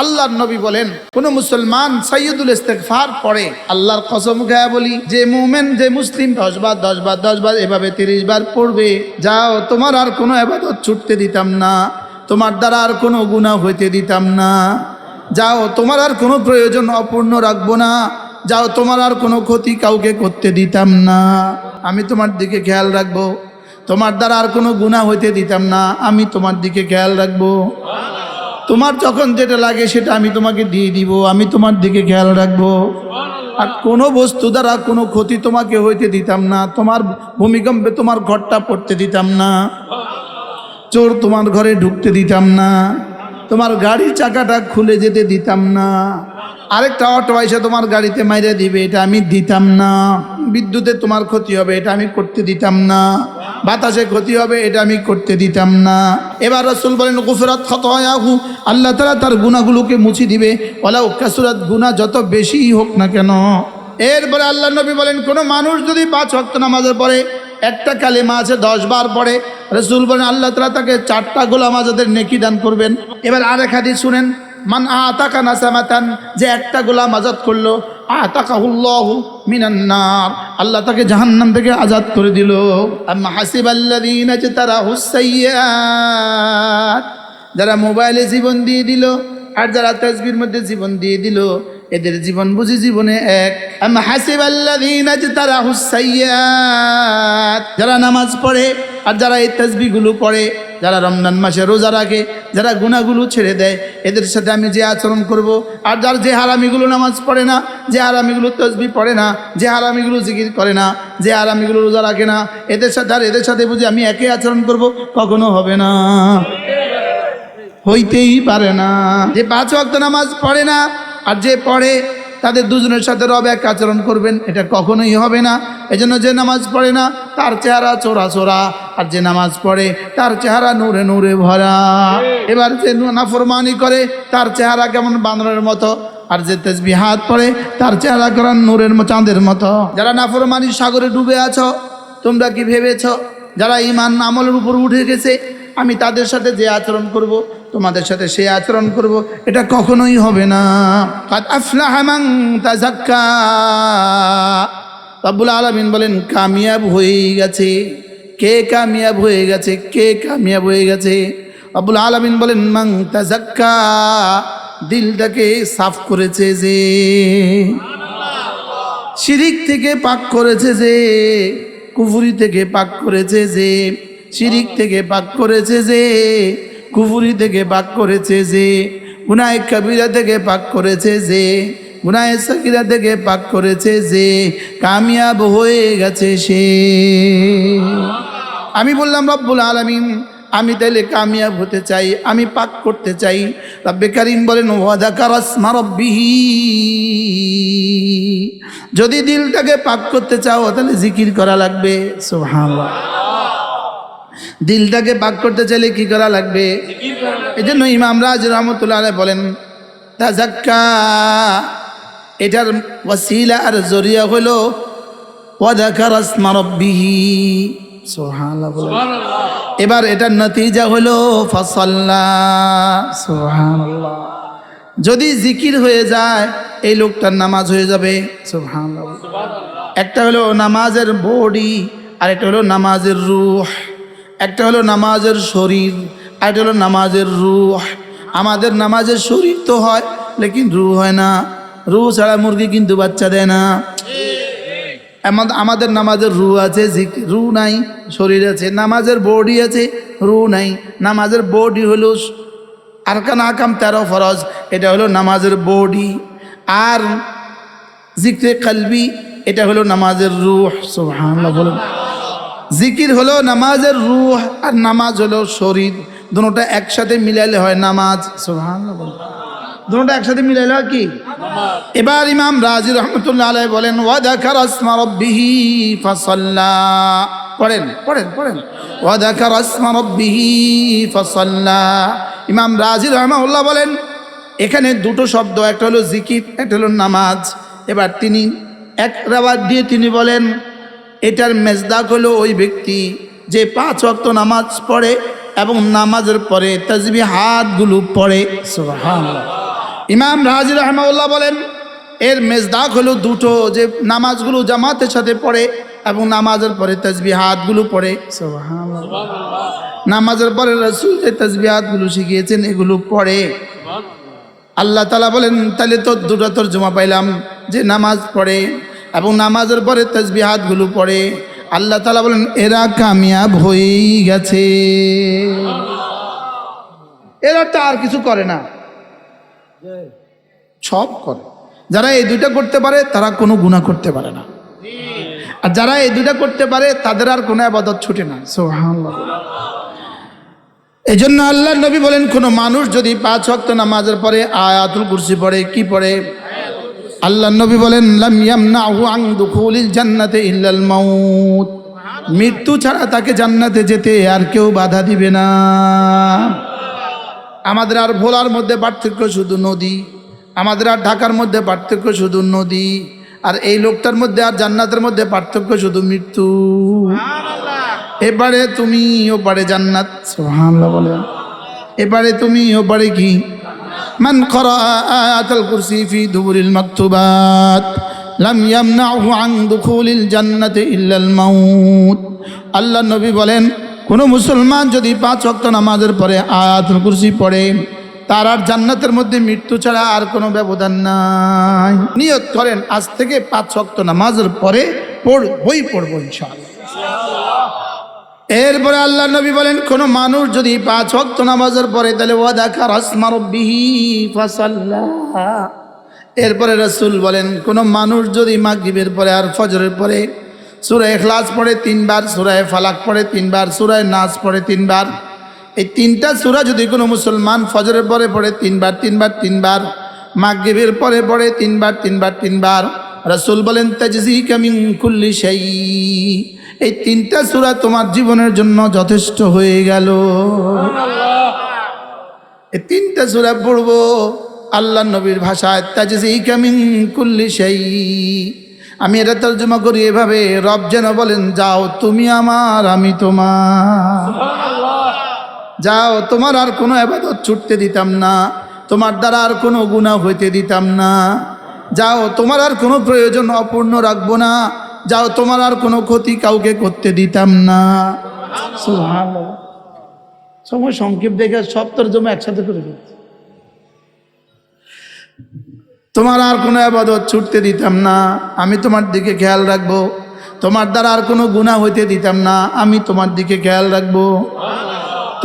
আল্লাহর নবী বলেন, কোন মুসলমান সাইয়্যিদুল ইস্তিগফার পড়ে, আল্লাহর কসম খায়া বলি, যে মুমিন যে মুসলিম 10 বার এভাবে 30 বার পড়বে, যাও তোমার আর কোনো ইবাদত ছুটতে দিতাম না, তোমার দ্বারা আর কোনো গুনাহ হইতে দিতাম না, যাও তোমার আর কোনো প্রয়োজন অপূর্ণ রাখবো না, যাও তোমার আর কোনো ক্ষতি কাউকে করতে দিতাম না, আমি তোমার দিকে খেয়াল রাখবো, তোমার দ্বারা আর কোনো গুনাহ হইতে দিতাম না, আমি তোমার দিকে খেয়াল রাখবো, তোমার যখন যেটা লাগে সেটা আমি তোমাকে দিয়ে দিব, আমি তোমার দিকে খেয়াল রাখবো, আর কোনো বস্তু দ্বারা কোনো ক্ষতি তোমাকে হইতে দিতাম না, তোমার ভূমিকম্পে তোমার ঘরটা পড়তে দিতাম না, চোর তোমার ঘরে ঢুকতে দিতাম না, তোমার গাড়ির চাকাটা খুলে যেতে দিতাম না, আরেকটা অটো এসে তোমার গাড়িতে মাইরে দিবে, এটা আমি দিতাম না, বিদ্যুতে তোমার ক্ষতি হবে, এটা আমি করতে দিতাম না, বাতাসে ক্ষতি হবে, এটা আমি করতে দিতাম না। এবার রাসূল বলেন, গুফরাত খাতায়াহু, আল্লাহ তাআলা তার গুনাহগুলোকে মুছে দিবে, ওয়ালাউ কাসুরাত, গুনাহ যত বেশিই হোক না কেন। এরপরে আল্লাহ নবী বলেন, কোনো মানুষ যদি 5 ওয়াক্ত নামাজের পরে একটা কালিমা আছে 10 বার পড়ে, রাসূল বলেন আল্লাহ তাআলা তাকে 4টা গোলাম আজাদের নেকি দান করবেন। এবার আরেক হাদিস শুনেন, মান আতাকা নাসামাতান, যে একটা গোলাম আজাদ করলো, আতাকাহুল্লাহু মিনান নার, আল্লাহ তাকে জাহান্নাম থেকে আজাদ করে দিল। আম্মা হাসিবাল্লাযীনা ইজতারাহুস সাইয়্যাত, যারা মোবাইলে জীবন দিয়ে দিল আর যারা তাসবির মধ্যে জীবন দিয়ে দিল, এদের জীবন বুঝি জীবনে এক। আম্মা হাসিবাল্লাযীনা ইজতারাহুস সাইয়্যাত, যারা নামাজ পড়ে আর যারা এই তাসবিহগুলো পড়ে, যারা রমজান মাসে রোজা রাখে, যারা গুনাহগুলো ছেড়ে দেয়, এদের সাথে আমি যে আচরণ করব, আর যার যে হারামিগুলো নামাজ পড়ে না, যে হারামিগুলো তাসবিহ পড়ে না, যে হারামিগুলো জিকির করে না, যে হারামিগুলো রোজা রাখে না, এদের সাথে আর এদের সাথে বুঝি আমি একই আচরণ করব, কখনো হবে না, হইতেই পারে না। যে 5 ওয়াক্ত নামাজ পড়ে না আর যে পড়ে, তাদের দুজনের সাথে রব এক আচরণ করবেন, এটা কখনোই হবে না। এজন্য যে নামাজ পড়ে না তার চেহারা চোরা চোরা, আর যে নামাজ পড়ে তার চেহারা নূরে নূরে ভরা। এবার যে নাফরমানি করে তার চেহারা কেমন বানরের মতো, আর যে তাসবিহাত পড়ে তার চেহারা করান নূরের চাঁদের মতো। যারা নাফরমানির সাগরে ডুবে আছো, তোমরা কি ভেবেছ যারা ঈমান আমলের উপর উঠে গেছে আমি তাদের সাথে যে আচরণ করব, তোমাদের সাথে সে আচরণ করব, এটা কখনোই হবে না। কাদ আফলাহা মান তাযাক্কা, রব্বুল আলামিন বলেন কামিয়াব হয়ে গেছে। কে কামিয়াব হয়ে গেছে? কে কামিয়াব হয়ে গেছে? রব্বুল আলামিন বলেন মান তাযাক্কা, দিলটাকে সাফ করেছে যে, শিরিক থেকে পাক করেছে যে, কুফরি থেকে পাক করেছে যে, শিরিক থেকে পাক করেছে যে, কুফরি থেকে পাক করেছে যে, গুনাহ কবিরা থেকে পাক করেছে যে, গুনাহ সাগীরা থেকে পাক করেছে যে, কামিয়াব হয়ে গেছে সে। আমি বললাম রব্বুল আলামিন, আমি তাইলে কামিয়াব হতে চাই, আমি পাক করতে চাই। রব্বে কারীম বলেন ওয়া যাকারা ইসমা রাব্বিহি, যদি দিলটাকে পাক করতে চাও তাহলে জিকির করা লাগবে। সুবহানাল্লাহ। দিলটাকে পাক করতে চাইলে কি করা লাগবে? এই জন্য ইমাম রাজি রহমতুল্লাহ আলাইহি বলেন তাযাক্কা, এটার ওয়াসিলা আর জরিয়া হলো ওয়া যাকারা ইসমা রাব্বিহি। সুবহানাল্লাহ। এবার এটার নতিজা হলো ফাসাল্লা। সুবহানাল্লাহ। যদি জিকির হয়ে যায় এই লোকটার নামাজ হয়ে যাবে। সুবহানাল্লাহ। একটা হলো নামাজের বডি, আর একটা হলো নামাজের রূহ। একটা হলো নামাজের শরীর, আর একটা হলো নামাজের রূহ। আমাদের নামাজের শরীর তো হয়, লেকিন রূহ হয় না। রূহ ছাড়া মুরগি কিন্তু বাচ্চা দেয় না। আমাদের নামাজের রূহ আছে, রূহ নাই, শরীর আছে। নামাজের বডি আছে, রূহ নাই। নামাজের বডি হলো আরকান আহকাম 13 ফরজ, এটা হলো নামাজের বডি। আর জিকরে কলবি, এটা হলো নামাজের রূহ। সুবহানাল্লাহ বলেন। জিকির হলো নামাজের রূহ, আর নামাজ হলো শরীর। দুটোটা একসাথে মিলাইলে হয় নামাজ। সুবহানাল্লাহ বলেন। দুটোটা একসাথে মিলাইলে হয় কি? এবার ইমাম রাজি রহমতুল্লাহ আলাইহি বলেন ওয়া যাকারা ইসমা রাব্বিহি ফাসাল্লা। পড়েন পড়েন পড়েন। ওয়া যাকারা ইসমা রাব্বিহি ফাসাল্লা। ইমাম রাজি রহমাতুল্লাহ বলেন এখানে দুটো শব্দ, একটা হলো জিকির, একটা হলো নামাজ। এবার তিনি এক রাওয়াত দিয়ে তিনি বলেন এটার মেজদাক হলো ওই ব্যক্তি যে 5 ওয়াক্ত নামাজ পড়ে এবং নামাজের পরে তাসবিহাতগুলো পড়ে। সুবহানাল্লাহ। ইমাম রাজি রাহমাহুল্লাহ বলেন এর মেজদাক হলো দুটো, যে নামাজগুলো জামাতের সাথে পড়ে এবং নামাজের পরে তাসবিহাতগুলো পড়ে। সুবহানাল্লাহ। নামাজের পরে রাসূল যে তাসবিহাতগুলো শিখিয়েছেন এগুলো পড়ে। আল্লাহ তাআলা বলেন তাহলে তো দুটো তরজমা পাইলাম, যে নামাজ পড়ে এবং নামাজের পরে তাসবিহাতগুলো পড়ে। আল্লাহ তাআলা বলেন এরা কামিয়াব হয়েই গেছে, এরা তো আর কিছু করে না, সব করে। যারা এই দুইটা করতে পারে তারা কোনো গুনাহ করতে পারে না, আর যারা এই দুইটা করতে পারে তাদের আর কোনো ইবাদত ছুটে না। সুবহানাল্লাহ। এই জন্য আল্লাহ নবী বলেন কোন মানুষ যদি 5 ওয়াক্ত নামাজের পরে আয়াতুল কুরসি পড়ে, কি পড়ে? আল্লাহ নবী বলেন লাম ইয়ামনাহু আন দুখুলিল জান্নাতি ইল্লাল মাউত, মৃত্যু ছাড়া তাকে জান্নাতে যেতে আর কেউ বাধা দিবে না। আমাদের আর ভোলার মধ্যে পার্থক্য শুধু নদী, আমাদের আর ঢাকার মধ্যে পার্থক্য শুধু নদী, আর এই লোকটার মধ্যে আর জান্নাতের মধ্যে পার্থক্য শুধু মৃত্যু। এবারে তুমি ওপারে জান্নাত, সুবহানাল্লাহ বলেন, এবারে তুমি ওপারে কি? মান ক্বারা আয়াতুল কুরসি ফি দুবুরিল মাকতুবাত লাম ইয়ামনাহু আন দুখুলিল জান্নাতি ইল্লাল মাউত। আল্লাহ নবী বলেন কোন মুসলমান যদি 5 ওয়াক্ত নামাজের পরে আয়াতুল কুরসি পড়ে তার আর জান্নাতের মধ্যে মৃত্যু ছাড়া আর কোনো ব্যবধান নাই। নিয়ত করেন আজ থেকে 5 ওয়াক্ত নামাজের পরে পড়বো ইনশাআল্লাহ। এরপরে আল্লাহ নবী বলেন কোন মানুষ যদি 5 ওয়াক্ত নামাজের পরে তাহলে ওয়া যাকারা ইসমা রাব্বিহি ফাসাল্লা। এরপরে রাসূল বলেন কোন মানুষ যদি মাগরিবের পরে আর ফজরের পরে সূরা ইখলাস পড়ে 3 বার, সূরা ফালাক পড়ে 3 বার, সূরা নাস পড়ে 3 বার, এই 3টা সূরা যদি কোনো মুসলমান ফজরের পরে পড়ে 3 বার 3 বার 3 বার, মাগরিবের পরে পড়ে 3 বার 3 বার 3 বার, রাসূল বলেন তাজজিকা মিন কুল্লি শাই, এই 3টা সূরা তোমার জীবনের জন্য যথেষ্ট হয়ে গেল। এই 3টা সূরা পড়বো আল্লাহ নবীর ভাষায় তাজজিকা মিন কুল্লি শাই। আমি এটা তর্জমা করি এভাবে, রব যেন বলেন যাও তুমি আমার আমি তোমার, যাও তোমার আর কোনো ইবাদত ছুটতে দিতাম না, তোমার দ্বারা আর কোনো গুনাহ হইতে দিতাম না, যাও তোমার আর কোনো প্রয়োজন অপূর্ণ রাখবো না, যাও তোমার আর কোনো ক্ষতি কাউকে করতে দিতাম না। সুবহানাল্লাহ। সময় সংক্ষেপ দেখে সব তরজমা একসাথে করে দিচ্ছি। তোমার আর কোনো ইবাদত ছুটতে দিতাম না, আমি তোমার দিকে খেয়াল রাখবো, তোমার দ্বারা আর কোনো গুনাহ হইতে দিতাম না, আমি তোমার দিকে খেয়াল রাখবো,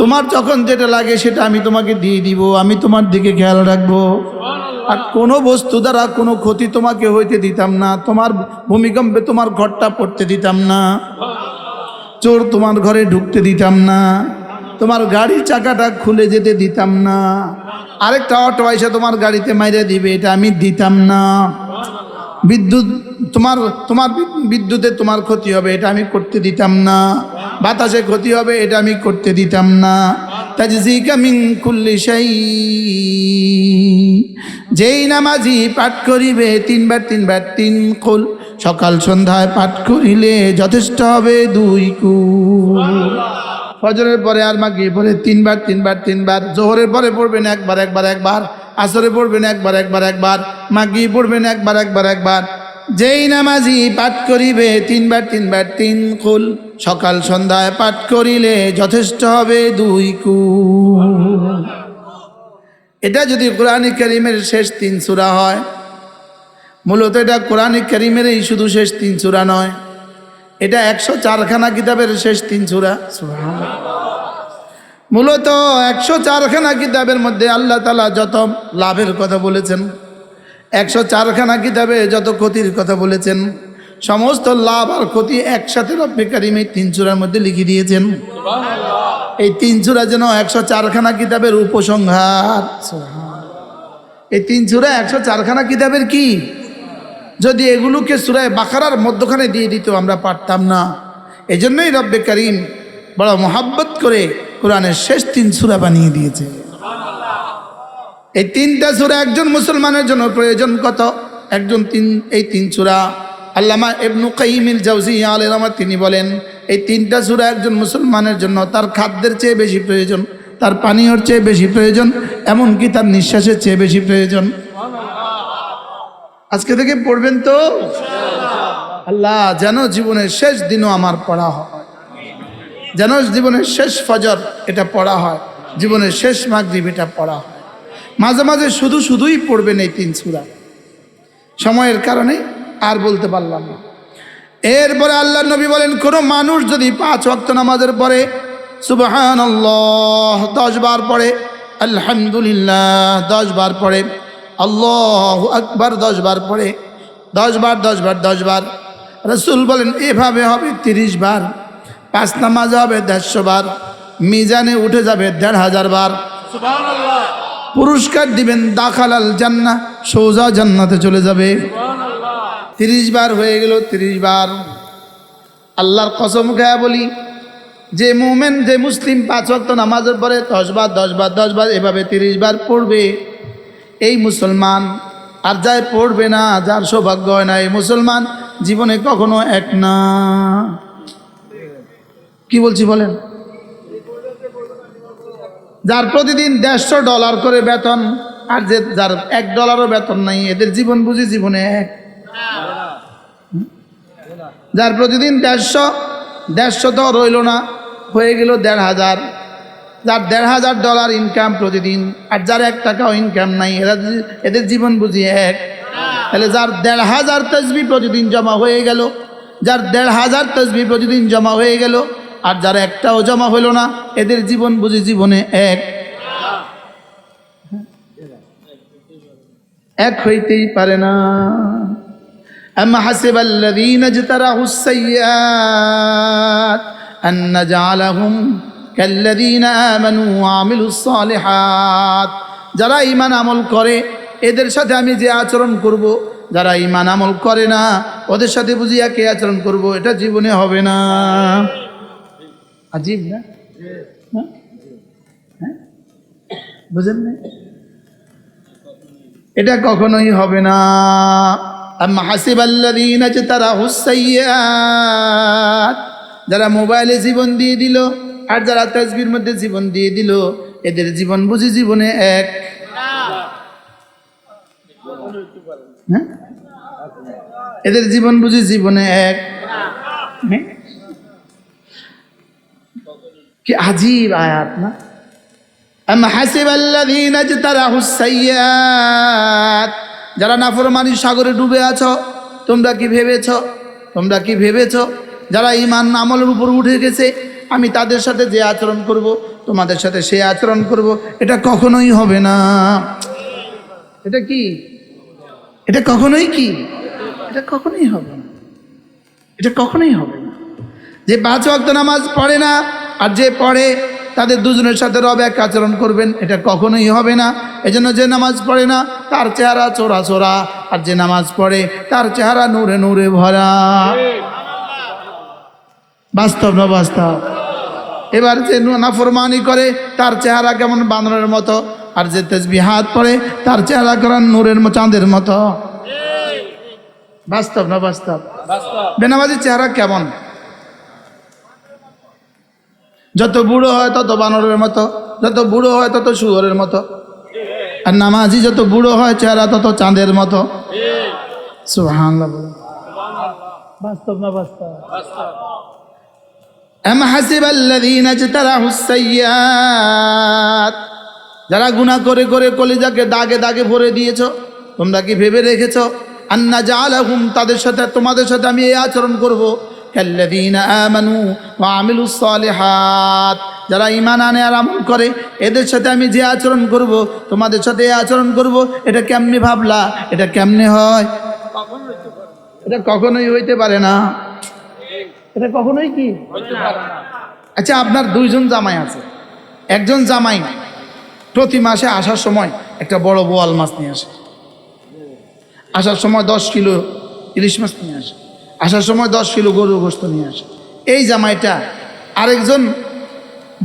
তোমার যখন যেটা লাগে সেটা আমি তোমাকে দিয়ে দিব, আমি তোমার দিকে খেয়াল রাখবো, আর কোনো বস্তু দ্বারা কোনো ক্ষতি তোমাকে হইতে দিতাম না, তোমার ভূমিকম্পে তোমার ঘরটা পড়তে দিতাম না, চোর তোমার ঘরে ঢুকতে দিতাম না, তোমার গাড়ির চাকাটা খুলে যেতে দিতাম না, আরেকটা অটো এসে তোমার গাড়িতে মাইরে দিবে এটা আমি দিতাম না, বিদ্যুৎ তোমার বিদ্যুতে তোমার ক্ষতি হবে এটা আমি করতে দিতাম না, বাতাসে ক্ষতি হবে এটা আমি করতে দিতাম না। তাজজিকা মিন কুল্লি শাই, যেই নামাজি পাঠ করিবে 3 বার 3 বার 3 কুল, সকাল সন্ধ্যায় পাঠ করিলে যথেষ্ট হবে 2 কুল। ফজরের পরে আর মাগরিবের পরে 3 বার 3 বার 3 বার, জোহরের পরে পড়বেন একবার একবার একবার, আসরে পড়বেন একবার একবার একবার, মাগরিব পড়বেন একবার একবার একবার। যেই নামাজি পাঠ করিবে 3 বার 3 বার 3 কুল, সকাল সন্ধ্যায় পাঠ করিলে যথেষ্ট হবে 2 কুল। এটা যদি কোরআনে কারীমের শেষ 3 সূরা হয়, মূলত এটা কোরআনে কারীমের এই শুধু শেষ 3 সূরা নয়, এটা 104 খানা কিতাবের শেষ 3 সূরা। সুবহানাল্লাহ। মূলত 104 খানা কিতাবের মধ্যে আল্লাহ তাআলা যত লাভের কথা বলেছেন, 104 খানা কিতাবে যত ক্ষতির কথা বলেছেন, সমস্ত লাভ আর ক্ষতি একসাথে রব্বে কারীম এই 3 সূরার মধ্যে লিখে দিয়েছেন। সুবহানাল্লাহ। এই 3 সূরা যেন 104 খানা কিতাবের উপসংহার। সুবহানাল্লাহ। এই 3 সূরা 104 খানা কিতাবের কি? যদি এগুলোকে সূরা বাকারার মধ্যখানে দিয়ে দিত আমরা পারতাম না। এজন্যই রব্বে কারীম বড় মোহাব্বত করে কোরআনের শেষ 3 সূরা বানিয়ে দিয়েছে। এই 3টা সূরা একজন মুসলমানের জন্য প্রয়োজন কত? এই 3 সূরা আল্লামা ইবনে কাইয়িম জাওজিয়া আলাইহিস রাহমাত তিনি বলেন এই 3টা সূরা একজন মুসলমানের জন্য তার খাদ্যের চেয়ে বেশি প্রয়োজন, তার পানীয়র চেয়ে বেশি প্রয়োজন, এমনকি তার নিঃশ্বাসের চেয়ে বেশি প্রয়োজন। আজকে থেকে পড়বেন তো আল্লাহ, যেন জীবনের শেষ দিনও আমার পড়া হয়, যেন জীবনের শেষ ফজর এটা পড়া হয়, জীবনের শেষ মাগরিব এটা পড়া হয়। মাঝে মাঝে শুধুই পড়বেন এই 3 সূরা। সময়ের কারণে আর বলতে পারলাম না। এরপরে আল্লাহর নবী বলেন, কোন মানুষ যদি 5 ওয়াক্ত নামাজের পরে সুবহানাল্লাহ 10 বার পড়ে, আলহামদুলিল্লাহ 10 বার পড়ে, আল্লাহু আকবার 10 বার পড়ে, 10 বার 10 বার 10 বার, রাসূল বলেন এভাবে হবে 30 বার, 5 নামাজ হবে 150 বার, মিজানে উঠে যাবে 1500 বার। সুবহানাল্লাহ। পুরস্কার দিবেন দাখালাল জান্নাহ, সোজা জান্নাতে চলে যাবে। সুবহানাল্লাহ। 30 বার হয়ে গেল, 30 বার। আল্লাহর কসম খেয়ে বলি, যে মুমিন যে মুসলিম 5 ওয়াক্ত নামাজের পরে 10 বার 10 বার 10 বার এভাবে 30 বার পড়বে, এই মুসলমান। আর যাই পড়বে না, যার সৌভাগ্য হয় না, এই মুসলমান জীবনে কখনো এক না। কি বলছি বলেন? যার প্রতিদিন $150 করে বেতন, আর যে যার $1 বেতন নাই, এদের জীবন বুঝি জীবনে এক। যার প্রতিদিন 150 তো রইল না, হয়ে গেল 1500, যার $1500 ইনকাম প্রতিদিন, আর যার 1 টাকাও ইনকাম নাই, এদের জীবন বুঝি এক। তাহলে যার 1500 তাসবিহ প্রতিদিন জমা হয়ে গেল, যার 1500 তাসবিহ প্রতিদিন জমা হয়ে গেল, আর যার একটাও জমা হইল না, এদের জীবন বুঝি জীবনে এক হইতেই পারে না। আম হাসিবাল্লাযীনা ইজতারাহুস সাইয়্যাত আন নাজআলাহুম কাল্লাযীনা আমানু ওয়া আমিলুস সালিহাত। যারা ঈমান আমল করে এদের সাথে আমি যে আচরণ করব, যারা ঈমান আমল করে না ওদের সাথে বুঝি একই আচরণ করব, এটা জীবনে হবে না। আজীব না? বুঝেন না? এটা কখনোই হবে না। আম্মা হাসিবাল্লাযীনা ইজতারাহুস সাইয়্যাত, যারা মোবাইলে জীবন দিয়ে দিল আর যারা তাসবিহর মধ্যে জীবন দিয়ে দিল, এদের জীবন বুঝি জীবনে এক। এদের জীবন বুঝি জীবনে এক। কি আজীব আয়াত না? আম হাসিবাল্লাযীনা ইজতারাহুস সাইয়্যাত, যারা নাফরমানির সাগরে ডুবে আছো, তোমরা কি ভেবেছো যারা ঈমান আমলের উপর উঠে গেছে আমি তাদের সাথে যে আচরণ করব, তোমাদের সাথে সে আচরণ করব, এটা কখনোই হবে না। এটা কি? এটা কখনোই কি? এটা কখনোই হবে না। এটা কখনোই হবে না। যে 5 ওয়াক্ত নামাজ পড়ে না আর যে পড়ে, তাদের দুজনের সাথে রব এক আচরণ করবেন, এটা কখনোই হবে না। এজন্য যে নামাজ পড়ে না তার চেহারা চোরা চোরা, আর যে নামাজ পড়ে তার চেহারা নূরে নূরে ভরা। বাস্তব না বাস্তব? এবার যে নাফরমানি করে তার চেহারা কেমন বানরের মতো, আর যে তাসবিহাত পড়ে তার চেহারা কেমন নূরের চাঁদের মতো। বাস্তব না বাস্তব? বেনামাজির চেহারা কেমন? যত বুড়ো হয় তত বানরের মতো, যত বুড়ো হয় তত শুয়োরের মতো, আর নামাজি যত বুড়ো হয় চেহারা তত চাঁদের মতো। সুবহানাল্লাহ। বাস্তব না বাস্তব? আম হাসিবাল্লাযীনা ইজতারাহুস সাইয়্যাত, যারা গুনাহ করে করে কলিজাকে দাগে দাগে ভরে দিয়েছো, তোমরা কি ভেবে রেখেছো আন নাজআলাহুম, তাদের সাথে তোমাদের সাথে আমি এই আচরণ করব, কাল্লাযীনা আমানু ওয়া আমিলুস সালিহাত, যারা ঈমান আনে আর আমল করে এদের সাথে আমি যে আচরণ করব, তোমাদের সাথে এই আচরণ করব, এটা কেমনে ভাবলা? এটা কেমনে হয়? এটা কখনোই হইতে পারে না। এটা কখনোই কি হইতে পারে না। আচ্ছা, আপনার 2 জন জামাই আছে, একজন জামাই প্রতি মাসে আসার সময় একটা বড় বোয়াল মাছ নিয়ে আসে, আসার সময় 10 কিলো ইলিশ মাছ নিয়ে আসে, আসার সময় 10 কিলো গরুর গোশত নিয়ে আসে। এই জামাইটা আরেকজন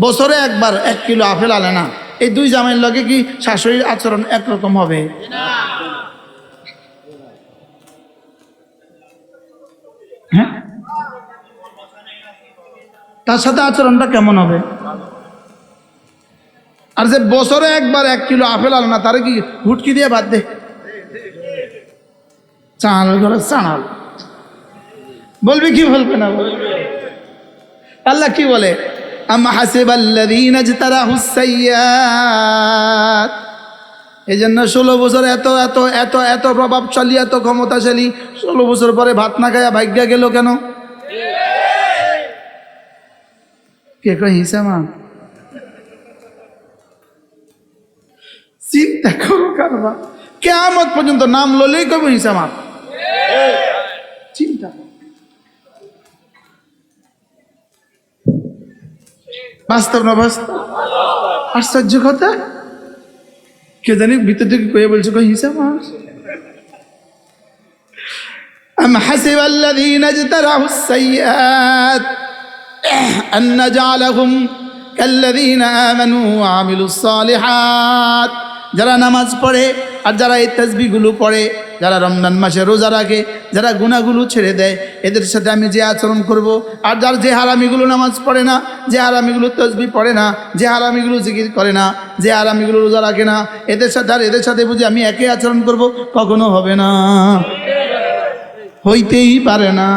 বছরে একবার 1 কিলো আপেল আনে না। এই 2 জামাইয়ের লগে কি শাশুড়ির আচরণ একরকম হবে? হ্যাঁ, তার সাথে আচরণটা কেমন হবে? আর যে বছরে একবার 1 কিলো আপেল আলো না, তারে কি হুটকি দিয়ে বাদ দে? চাল ঘরে চানাল বলবি কি বলবে না বলবে? আল্লাহ কি বলে? আম হাসিবাল্লাযীনা ইজতারাহুস সাইয়্যাত। এই জন্য 16 বছর এত এত এত এত প্রভাবশালী, এত ক্ষমতাশালী, 16 বছর পরে ভাত না খায়া ভাগ্যা গেল কেন? কে কই হিসামা? চিন্তা করো কারবা, কিয়ামত পর্যন্ত নাম ললেই কবে হিসামা। চিন্তা বাস্তব না বাস্তব? আশ্চর্য কথা, কে জানি ভিতর থেকে কয়ে বলছে কই হিসামা। আম হাসিবাল্লাযীনা ইজতারাহুস সাইয়্যাত আন নাজআলাহুম কাল্লাযীনা আমানু ওয়া আমিলুস সালিহাত। যারা নামাজ পড়ে আর যারা এই তাসবিহগুলো পড়ে, যারা রমজান মাসে রোজা রাখে, যারা গুনাহগুলো ছেড়ে দেয়, এদের সাথে আমি যে আচরণ করব। আর যার যে হারামিগুলো নামাজ পড়ে না, যে হারামিগুলো তাসবিহ পড়ে না, যে হারামিগুলো জিকির করে না, যে হারামিগুলো রোজা রাখে না, এদের সাথে আর এদের সাথে বুঝি আমি একই আচরণ করব? কখনো হবে না, হইতেই পারে না।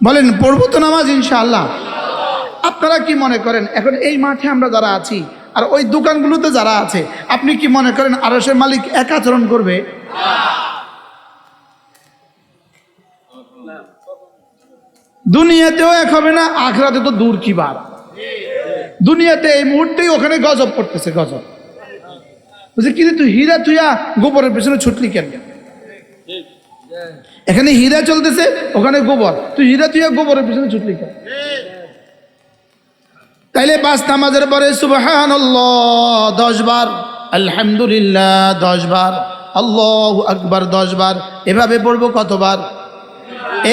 বলেন পড়বো তো নামাজ ইনশাআল্লাহ? আপনারা কি মনে করেন এখন এই মাঠে আমরা যারা আছি আর ওই দোকানগুলোতে যারা আছে, আপনি কি মনে করেন আরশের মালিক এক আচরণ করবে? দুনিয়াতেও এক হবে না, আখিরাতে তো দূর কি বার। দুনিয়াতে এই মুহূর্তেই ওখানে গজব পড়তেছে, গজব। বুঝলি কি তুই হীরা থুইয়া গোবরের পেছনে ছুটলি কেন? এখানে হীরা চলতেছে, ওখানে গোবর, তুই হীরা থুইয়া গোবরের পেছনে ছুটলি কেন? তাইলে 5 নামাজের পরে সুবহানাল্লাহ 10 বার, আলহামদুলিল্লাহ 10 বার, আল্লাহু আকবার 10 বার, এভাবে পড়বো কতবার?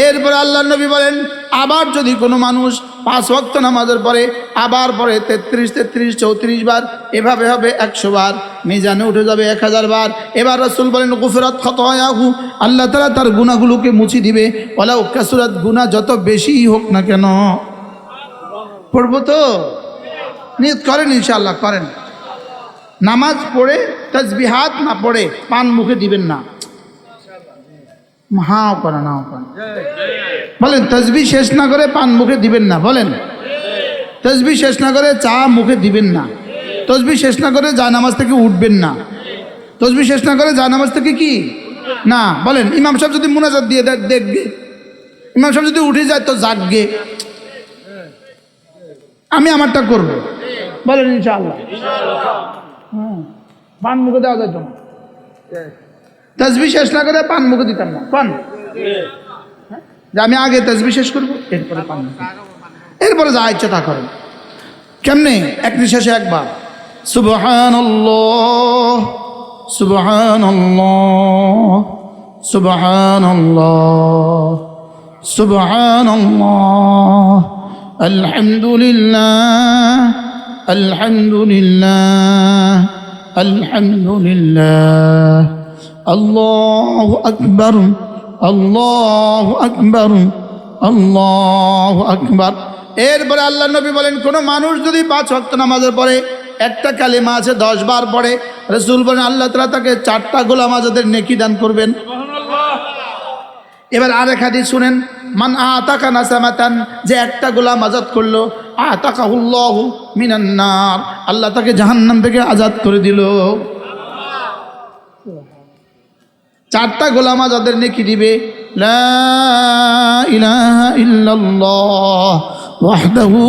এরপরে আল্লাহর নবী বলেন, আবার যদি কোনো মানুষ 5 ওয়াক্ত নামাজের পরে আবার পরে 33 33 34 বার, এভাবে হবে 100 বার, মিজানে উঠে যাবে 1000 বার। এবার রাসূল বলেন, গুফরাত খাতায়াহু, আল্লাহ তাআলা তার গুনাহগুলোকে মুছে দিবে, ওয়ালাউ কাসুরাত, গুনাহ যত বেশি হোক না কেন। পড়বো তো? নিয়ত করেন ইনশাআল্লাহ, করেন। নামাজ পড়ে তাসবিহাত না পড়ে পান মুখে দিবেন না। হাও করা নাও করা বলেন, তাসবিহ শেষ না করে পান মুখে দিবেন না। বলেন, তাসবিহ শেষ না করে চা মুখে দিবেন না। তাসবিহ শেষ না করে জানামাজ থেকে উঠবেন না। তাসবিহ শেষ না করে জানামাজ থেকে কি না। বলেন, ইমাম সাহেব যদি মুনাজাত দিয়ে দেখবে, ইমাম সাহেব যদি উঠে যায় তো জাগবে, আমি আমারটা করব। বলেন ইনশাআল্লাহ। পান মুখে দেওয়া যায় তো, তাসবিহ শেষ না করে পান মুখে দিতাম না। পান যে আমি আগে তাসবিহ শেষ করবো, এরপরে পান মুখে, এরপরে যা ইচ্ছা তা করেন। কেমনে? এক নিঃশ্বাসে একবার সুবহানাল্লাহ সুবহানাল্লাহ সুবহানাল্লাহ সুবহানাল্লাহ, আলহামদুলিল্লাহ আলহামদুলিল্লাহ আলহামদুলিল্লাহ, আল্লাহু আকবার আল্লাহু আকবার আল্লাহু আকবার। এরপরে আল্লাহ নবী বলেন, কোন মানুষ যদি 5 ওয়াক্ত নামাজের পরে একটা কালিমা আছে 10 বার পড়ে, রাসূল বলেন আল্লাহ তাআলা তাকে 4টা গোলাম আজাদের নেকি দান করবেন। এবার আরেক হাদিস শুনেন, মান আতাকা নাসামাতান, যে একটা গোলাম আজাদ করলো, আতাকাহুল্লাহু মিনান নার, আল্লাহ তাকে জাহান্নাম থেকে আজাদ করে দিল। 4টা গোলাম আজাদের নেকি দিবে। লা ইলাহা ইল্লাল্লাহ ওয়াহদাহু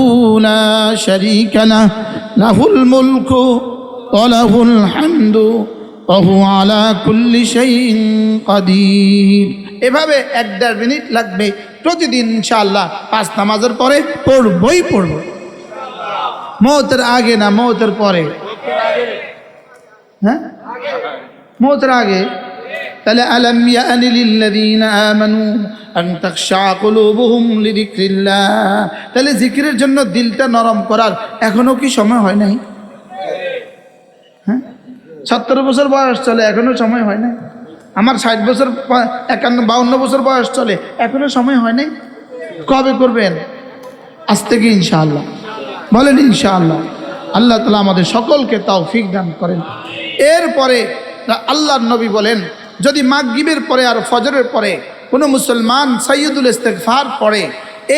লা শারীকা লাহ, লাহুল মুলকু ওয়া লাহুল হামদু ওয়া হুয়া আলা কুল্লি শাইইন কাদির। এভাবে 1-1.5 মিনিট লাগবে প্রতিদিন ইনশাআল্লাহ। 5 নামাজের পরে পড়বই পড়ব, মওতের আগে না, মওতের পরে। হ্যাঁ, মওতের আগে। তাহলে আলাম ইয়ানি লিল্লাযীনা আমানু আন তাখশা কুলুবুহুম লিযিকরিল্লাহ, তাহলে জিকিরের জন্য দিলটা নরম করার এখনো কি সময় হয় নাই? হ্যাঁ, 70 বছর বয়স চলে, এখনো সময় হয় নাই। আমার 60 বছর 51-52 বছর বয়স চলে, এখনো সময় হয় নাই। কবে করবেন? আজ থেকে ইনশাআল্লাহ। বলেন ইনশাআল্লাহ। আল্লাহ তাআলা আমাদের সকলকে তৌফিক দান করেন। এরপরে আল্লাহর নবী বলেন, যদি মাগরিবের পরে আর ফজরের পরে কোনো মুসলমান সাইয়্যিদুল ইস্তিগফার পড়ে,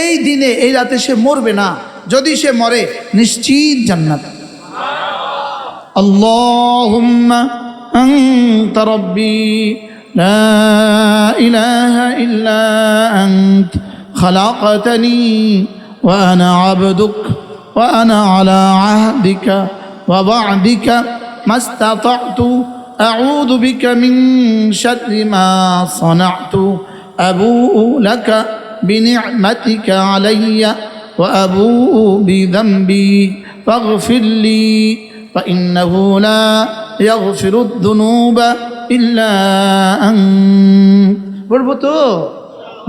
এই দিনে এই রাতে সে মরবে না, যদি সে মরে নিশ্চিত জান্নাত। আল্লাহুম্মা আনতা রাব্বি লা ইলাহা ইল্লা আনত খালাকতানি ওয়া আনা আবদুক ওয়া আনা আলা আহদিকা ওয়া ওয়া'দিকা মাস্তাতা'তু আউযু বিকা মিন শাররি মা সানা'তু আবুউ লাকা বিনি'মাতিকা আলাইয়া ওয়া আবুউ বিযামবি ফাগফির লি ফাইন্নাহু লা ইয়াগফিরুদ যুনুবা ইল্লা আনত। বলবো তো?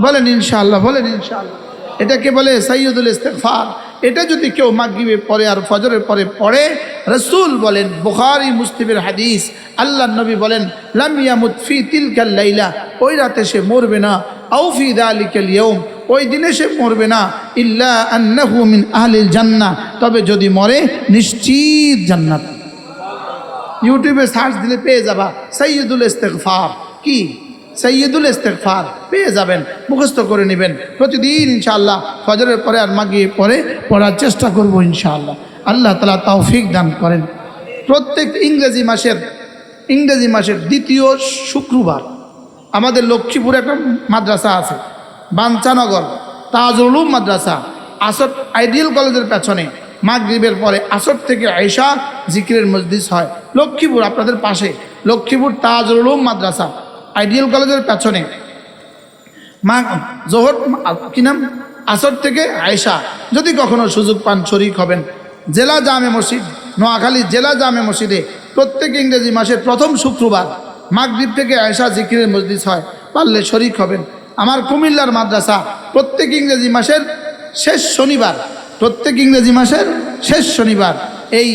বলেন ইনশাআল্লাহ, বলেন ইনশাআল্লাহ। এটাকে বলে সাইয়্যিদুল ইস্তিগফার। এটা যদি কেউ মাগরিবের পরে আর ফজরের পরে পড়ে, রাসূল বলেন, বুখারী মুসলিমের হাদিস, আল্লাহর নবী বলেন, লাম ইয়ামুত ফি তিলকাল লাইলা, ওই রাতে সে মরবে না, আও ফি যালিকাল ইয়াউম, ওই দিনে সে মরবে না, ইল্লা আন্নাহু মিন আহলিল জান্নাহ, তবে যদি মরে নিশ্চিত জান্নাত। ইউটিউবে সার্চ দিলে পেয়ে যাবা সাইয়্যিদুল ইস্তিগফার। কি? সাইয়্যিদুল ইস্তিগফার পেয়ে যাবেন, মুখস্থ করে নেবেন। প্রতিদিন ইনশাআল্লাহ ফজরের পরে আর মাগরিবের পরে পড়ার চেষ্টা করব ইনশাআল্লাহ। আল্লাহ তাআলা তৌফিক দান করেন। প্রত্যেক ইংরেজি মাসের দ্বিতীয় শুক্রবার আমাদের লক্ষ্মীপুরে একটা মাদ্রাসা আছে, বাঞ্চানগর তাজুল উলুম মাদ্রাসা, আসর আইডিয়াল কলেজের পেছনে মাগরিবের পরে আসর থেকে আয়েশা জিকিরের মজলিস হয়। লক্ষ্মীপুর আপনাদের পাশে, লক্ষ্মীপুর তাজুল উলুম মাদ্রাসা আইডিয়াল কলেজের পেছনে, জোহর কি নাম, আসর থেকে আয়েশা। যদি কখনো সুযোগ পান শরীক হবেন। জেলা জামে মসজিদ, নোয়াখালী জেলা জামে মসজিদে প্রত্যেক ইংরেজি মাসের প্রথম শুক্রবার মাগরিব থেকে আয়েশা জিকিরের মজলিস হয়, পারলে শরীক হবেন। আমার কুমিল্লার মাদ্রাসা প্রত্যেক ইংরেজি মাসের শেষ শনিবার, প্রত্যেক ইংরেজি মাসের শেষ শনিবার, এই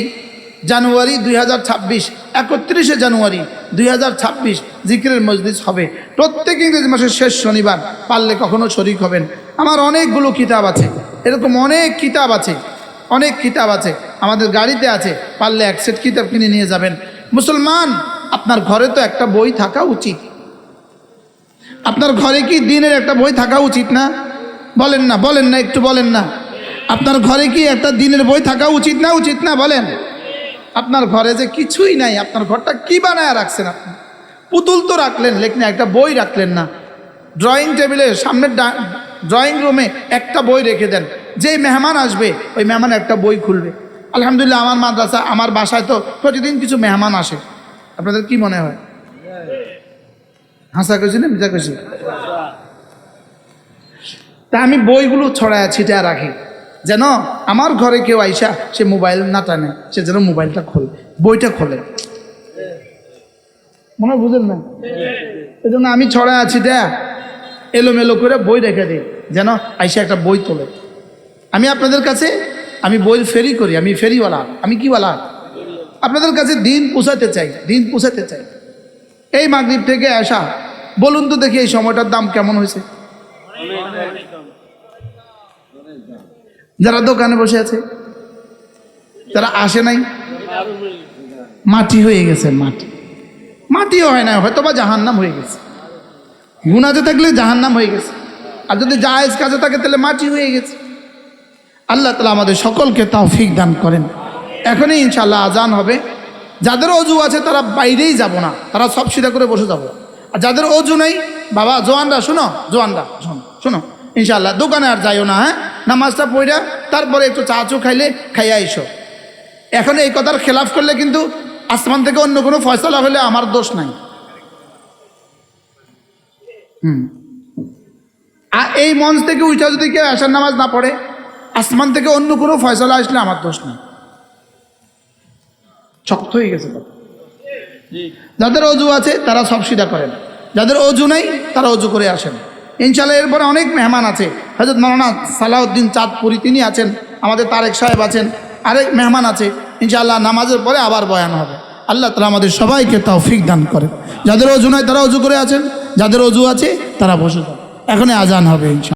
জানুয়ারি 2026, 31শে জানুয়ারি 2026 জিকিরের মজলিস হবে প্রত্যেক ইংরেজি মাসের শেষ শনিবার, পারলে কখনো শরীক হবেন। আমার অনেকগুলো কিতাব আছে, এরকম অনেক কিতাব আছে, অনেক কিতাব আছে আমাদের গাড়িতে আছে, পারলে এক সেট কিতাব কিনে নিয়ে যাবেন। মুসলমান, আপনার ঘরে তো একটা বই থাকা উচিত। আপনার ঘরে কি দিনের একটা বই থাকা উচিত না? বলেন না, বলেন না, একটু বলেন না। আপনার ঘরে কি একটা দিনের বই থাকা উচিত না? উচিত না? বলেন। আপনার ঘরে যে কিছুই নাই, আপনার ঘরটা কি বানায় রাখছেন আপনি? পুতুল তো রাখলেন, লেখনা একটা বই রাখলেন না। ড্রয়িং টেবিলের সামনের ড্রয়িং রুমে একটা বই রেখে দেন, যেই মেহমান আসবে ওই মেহমান একটা বই খুলবে। আলহামদুলিল্লাহ, আমার মাদ্রাসা, আমার বাসায় তো প্রতিদিন কিছু মেহমান আসে। আপনাদের কি মনে হয়? হাসা কইছি না মিথ্যা কইছি? তা আমি বইগুলো ছড়ায় ছিটায় রাখি, যেন আমার ঘরে কেউ আইসা সে মোবাইল না টানে, সে যেন মোবাইলটা খোলে, বইটা খোলে। মনে বুঝেন না? এই জন্য আমি ছড়ায় আছি এলোমেলো করে বই রেখে দিই, যেন আইসা একটা বই তোলে। আমি আপনাদের কাছে আমি বইয়ের ফেরি করি, আমি ফেরিওয়ালা। আমি কিওয়ালা? আপনাদের কাছে দিন পৌঁছাতে চাই, দিন পৌঁছাতে চাই। এই মাগরিব থেকে আসা, বলুন তো দেখি এই সময়টার দাম কেমন হয়েছে? যারা দোকানে বসে আছে, যারা আসে নাই, মাটি হয়ে গেছে। মাটিও হয় না, হয়তো বা জাহান্নাম হয়ে গেছে। গুনাতে থাকলে জাহান্নাম হয়ে গেছে, আর যদি জায়েজ কাজে থাকে তাহলে মাটি হয়ে গেছে। আল্লাহ তাআলা আমাদের সকলকে তৌফিক দান করেন। এখনই ইনশাআল্লাহ আজান হবে। যাদের অজু আছে তারা বাইরেই যাব না, তারা সব সিধা করে বসে যাবো। আর যাদের অজু নেই, বাবা জোয়ানরা শোনো, জোয়ানরা শোনো, ইনশাআল্লাহ দোকানে আর যাইও না। হ্যাঁ, নামাজটা পড়া তারপরে একটু চা চু খাইলে খাইয়া এসো। এখন এই কথার খেলাফ করলে কিন্তু আসমান থেকে অন্য কোনো ফয়সালা হলে আমার দোষ নাই। আর এই মঞ্চ থেকে উঠা যদি কেউ আশার নামাজ না পড়ে, আসমান থেকে অন্য কোনো ফয়সালা আসলে আমার দোষ নাই। শক্ত হয়ে গেছে কথা। যাদের অজু আছে তারা সব সিধা করেন, যাদের অজু নাই তারা অজু করে আসেন। ইনশাআল্লাহ এরপরে অনেক মেহমান আছে। হযরত মাওলানা সালাউদ্দিন চাঁদপুরি তিনি আছেন, আমাদের তারেক সাহেব আছেন, আরেক মেহমান আছে। ইনশাআল্লাহ নামাজের পরে আবার বয়ান হবে। আল্লাহ তাআলা আমাদের সবাইকে তৌফিক দান করেন। যাদের অজু নাই তারা অজু করে আছেন, যাদের অজু আছে তারা বসে যান। এখনই আজান হবে ইনশাআল্লাহ।